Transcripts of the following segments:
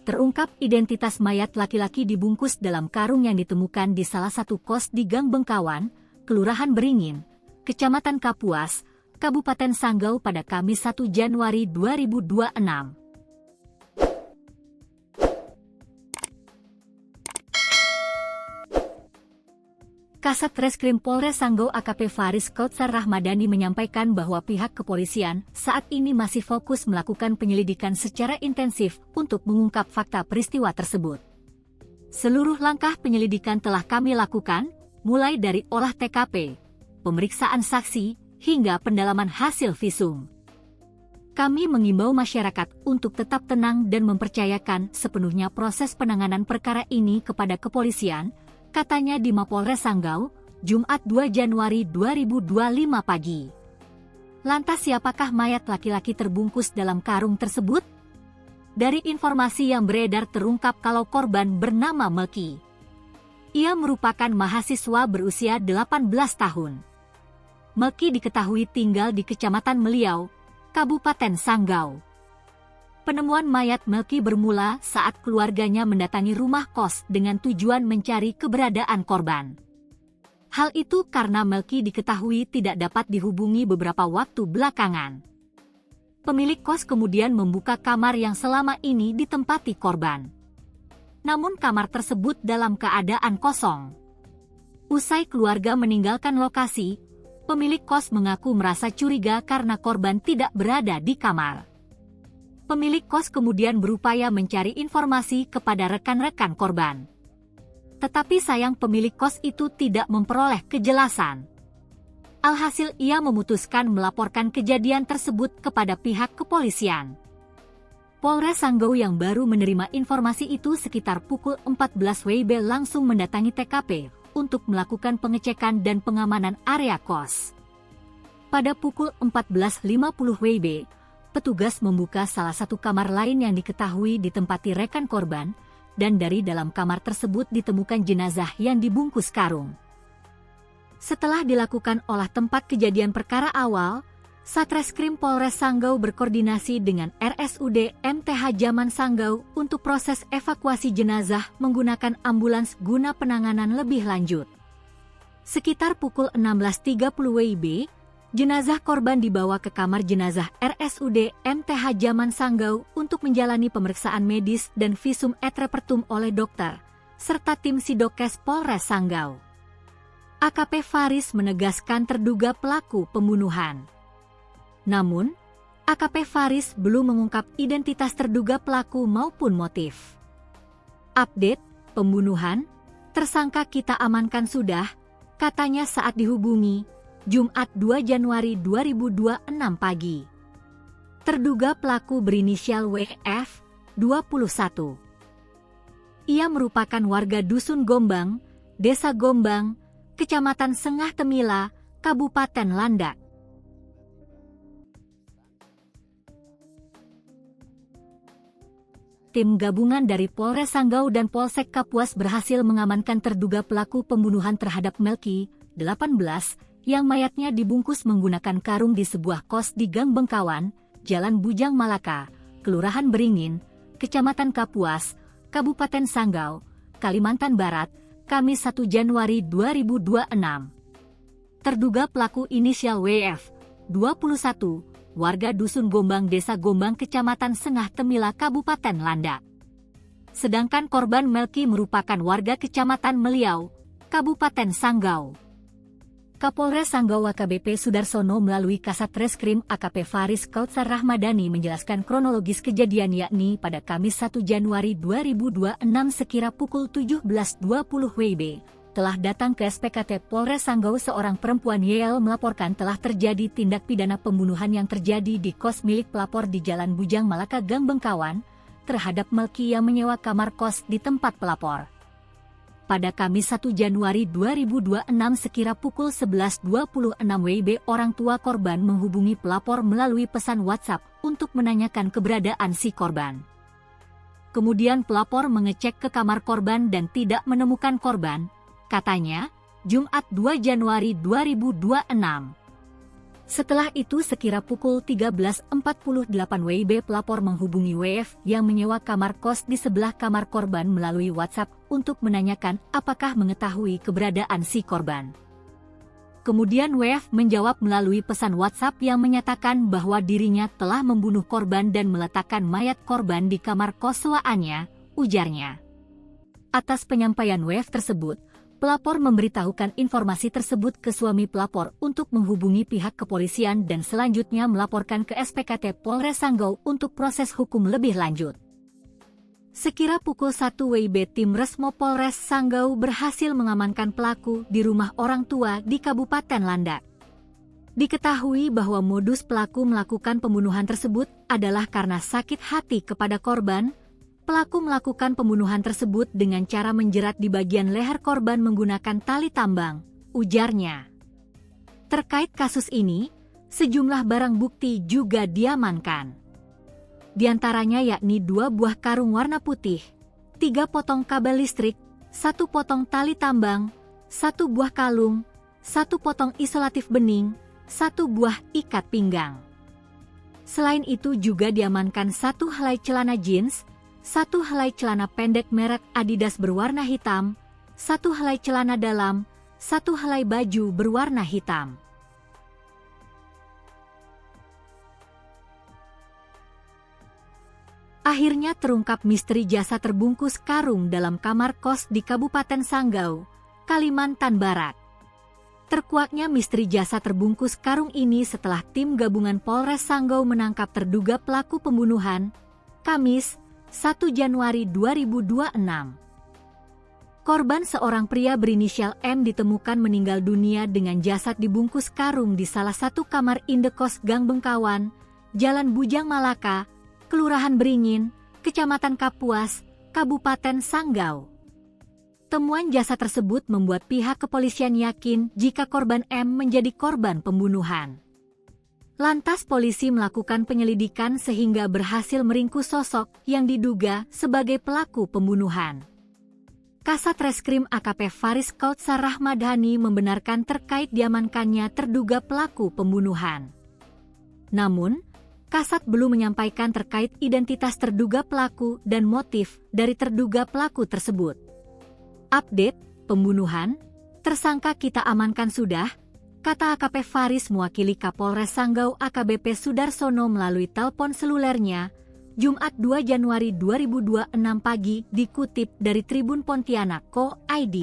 Terungkap identitas mayat laki-laki dibungkus dalam karung yang ditemukan di salah satu kos di Gang Bengkawan, Kelurahan Beringin, Kecamatan Kapuas, Kabupaten Sanggau pada Kamis 1 Januari 2026. Kasat Reskrim Polres Sanggau AKP Faris Kautsar Rahmadani menyampaikan bahwa pihak kepolisian saat ini masih fokus melakukan penyelidikan secara intensif untuk mengungkap fakta peristiwa tersebut. Seluruh langkah penyelidikan telah kami lakukan, mulai dari olah TKP, pemeriksaan saksi, hingga pendalaman hasil visum. Kami mengimbau masyarakat untuk tetap tenang dan mempercayakan sepenuhnya proses penanganan perkara ini kepada kepolisian, katanya di Mapolres Sanggau, Jumat 2 Januari 2025 pagi. Lantas siapakah mayat laki-laki terbungkus dalam karung tersebut? Dari informasi yang beredar terungkap kalau korban bernama Melki. Ia merupakan mahasiswa berusia 18 tahun. Melki diketahui tinggal di Kecamatan Meliau, Kabupaten Sanggau. Penemuan mayat Melki bermula saat keluarganya mendatangi rumah kos dengan tujuan mencari keberadaan korban. Hal itu karena Melki diketahui tidak dapat dihubungi beberapa waktu belakangan. Pemilik kos kemudian membuka kamar yang selama ini ditempati korban. Namun kamar tersebut dalam keadaan kosong. Usai keluarga meninggalkan lokasi, pemilik kos mengaku merasa curiga karena korban tidak berada di kamar. Pemilik kos kemudian berupaya mencari informasi kepada rekan-rekan korban. Tetapi sayang pemilik kos itu tidak memperoleh kejelasan. Alhasil ia memutuskan melaporkan kejadian tersebut kepada pihak kepolisian. Polres Sanggau yang baru menerima informasi itu sekitar pukul 14 WIB langsung mendatangi TKP untuk melakukan pengecekan dan pengamanan area kos. Pada pukul 14.50 WIB, petugas membuka salah satu kamar lain yang diketahui ditempati rekan korban, dan dari dalam kamar tersebut ditemukan jenazah yang dibungkus karung. Setelah dilakukan olah tempat kejadian perkara awal, Satreskrim Polres Sanggau berkoordinasi dengan RSUD MTH Zaman Sanggau untuk proses evakuasi jenazah menggunakan ambulans guna penanganan lebih lanjut. Sekitar pukul 16.30 WIB, jenazah korban dibawa ke kamar jenazah RSUD MTH Zaman Sanggau untuk menjalani pemeriksaan medis dan visum et repertum oleh dokter, serta tim Sidokes Polres Sanggau. AKP Faris menegaskan terduga pelaku pembunuhan. Namun, AKP Faris belum mengungkap identitas terduga pelaku maupun motif. Update, pembunuhan, tersangka kita amankan sudah, katanya saat dihubungi, Jumat 2 Januari 2026 pagi. Terduga pelaku berinisial WF, 21. Ia merupakan warga Dusun Gombang, Desa Gombang, Kecamatan Sengah Temila, Kabupaten Landak. Tim gabungan dari Polres Sanggau dan Polsek Kapuas berhasil mengamankan terduga pelaku pembunuhan terhadap Melki, 18, yang mayatnya dibungkus menggunakan karung di sebuah kos di Gang Bengkawan, Jalan Bujang Malaka, Kelurahan Beringin, Kecamatan Kapuas, Kabupaten Sanggau, Kalimantan Barat, Kamis 1 Januari 2026. Terduga pelaku inisial WF, 21, warga Dusun Gombang Desa Gombang Kecamatan Sengah Temila Kabupaten Landak. Sedangkan korban Melki merupakan warga Kecamatan Meliau, Kabupaten Sanggau. Kapolres Sanggau AKBP Sudarsono melalui Kasat Reskrim AKP Faris Kautsar Rahmadani menjelaskan kronologis kejadian yakni pada Kamis 1 Januari 2026 sekira pukul 17.20 WIB, telah datang ke SPKT Polres Sanggau seorang perempuan YL melaporkan telah terjadi tindak pidana pembunuhan yang terjadi di kos milik pelapor di Jalan Bujang Malaka Gang Bengkawan, terhadap Melki yang menyewa kamar kos di tempat pelapor. Pada Kamis 1 Januari 2026 sekira pukul 11.26 WIB orang tua korban menghubungi pelapor melalui pesan WhatsApp untuk menanyakan keberadaan si korban. Kemudian pelapor mengecek ke kamar korban dan tidak menemukan korban, katanya, Jumat 2 Januari 2026. Setelah itu sekira pukul 13.48 WIB pelapor menghubungi WF yang menyewa kamar kos di sebelah kamar korban melalui WhatsApp untuk menanyakan apakah mengetahui keberadaan si korban. Kemudian WF menjawab melalui pesan WhatsApp yang menyatakan bahwa dirinya telah membunuh korban dan meletakkan mayat korban di kamar kos sewaannya, ujarnya. Atas penyampaian WF tersebut, pelapor memberitahukan informasi tersebut ke suami pelapor untuk menghubungi pihak kepolisian dan selanjutnya melaporkan ke SPKT Polres Sanggau untuk proses hukum lebih lanjut. Sekira pukul 1 WIB tim Resmo Polres Sanggau berhasil mengamankan pelaku di rumah orang tua di Kabupaten Landak. Diketahui bahwa modus pelaku melakukan pembunuhan tersebut adalah karena sakit hati kepada korban. Pelaku melakukan pembunuhan tersebut dengan cara menjerat di bagian leher korban menggunakan tali tambang, ujarnya. Terkait kasus ini, sejumlah barang bukti juga diamankan. Di antaranya yakni 2 buah karung warna putih, 3 potong kabel listrik, 1 potong tali tambang, 1 buah kalung, 1 potong isolatif bening, 1 buah ikat pinggang. Selain itu juga diamankan 1 helai celana jeans, 1 helai celana pendek merek Adidas berwarna hitam, 1 helai celana dalam, 1 helai baju berwarna hitam. Akhirnya terungkap misteri jasad terbungkus karung dalam kamar kos di Kabupaten Sanggau, Kalimantan Barat. Terkuaknya misteri jasad terbungkus karung ini setelah tim gabungan Polres Sanggau menangkap terduga pelaku pembunuhan, Kamis, 1 Januari 2026. Korban seorang pria berinisial M ditemukan meninggal dunia dengan jasad dibungkus karung di salah satu kamar indekos Gang Bengkawan, Jalan Bujang Malaka, Kelurahan Beringin, Kecamatan Kapuas, Kabupaten Sanggau. Temuan jasad tersebut membuat pihak kepolisian yakin jika korban M menjadi korban pembunuhan. Lantas polisi melakukan penyelidikan sehingga berhasil meringkus sosok yang diduga sebagai pelaku pembunuhan. Kasat Reskrim AKP Faris Kautsar Rahmadani membenarkan terkait diamankannya terduga pelaku pembunuhan. Namun, Kasat belum menyampaikan terkait identitas terduga pelaku dan motif dari terduga pelaku tersebut. Update, pembunuhan, tersangka kita amankan sudah, kata AKP Faris mewakili Kapolres Sanggau AKBP Sudarsono melalui telepon selulernya, Jumat 2 Januari 2026 pagi dikutip dari Tribun Pontianak.co.id.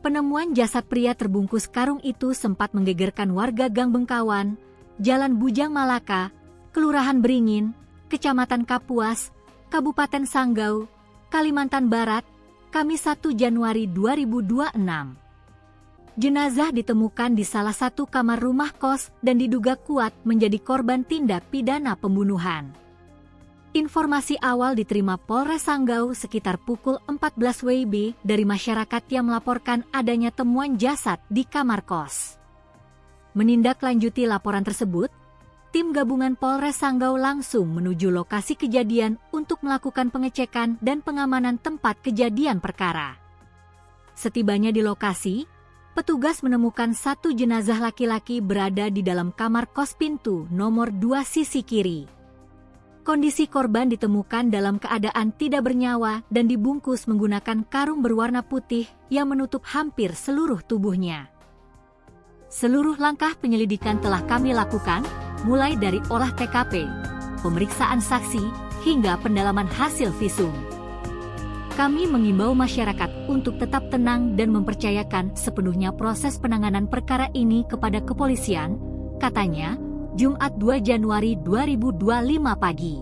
Penemuan jasad pria terbungkus karung itu sempat menggegerkan warga Gang Bengkawan, Jalan Bujang Malaka, Kelurahan Beringin, Kecamatan Kapuas, Kabupaten Sanggau, Kalimantan Barat, Kamis 1 Januari 2026. Jenazah ditemukan di salah satu kamar rumah kos dan diduga kuat menjadi korban tindak pidana pembunuhan. Informasi awal diterima Polres Sanggau sekitar pukul 14 WIB dari masyarakat yang melaporkan adanya temuan jasad di kamar kos. Menindaklanjuti laporan tersebut, tim gabungan Polres Sanggau langsung menuju lokasi kejadian untuk melakukan pengecekan dan pengamanan tempat kejadian perkara. Setibanya di lokasi, petugas menemukan 1 jenazah laki-laki berada di dalam kamar kos pintu nomor 2 sisi kiri. Kondisi korban ditemukan dalam keadaan tidak bernyawa dan dibungkus menggunakan karung berwarna putih yang menutup hampir seluruh tubuhnya. Seluruh langkah penyelidikan telah kami lakukan, mulai dari olah TKP, pemeriksaan saksi, hingga pendalaman hasil visum. Kami mengimbau masyarakat untuk tetap tenang dan mempercayakan sepenuhnya proses penanganan perkara ini kepada kepolisian, katanya, Jumat 2 Januari 2025 pagi.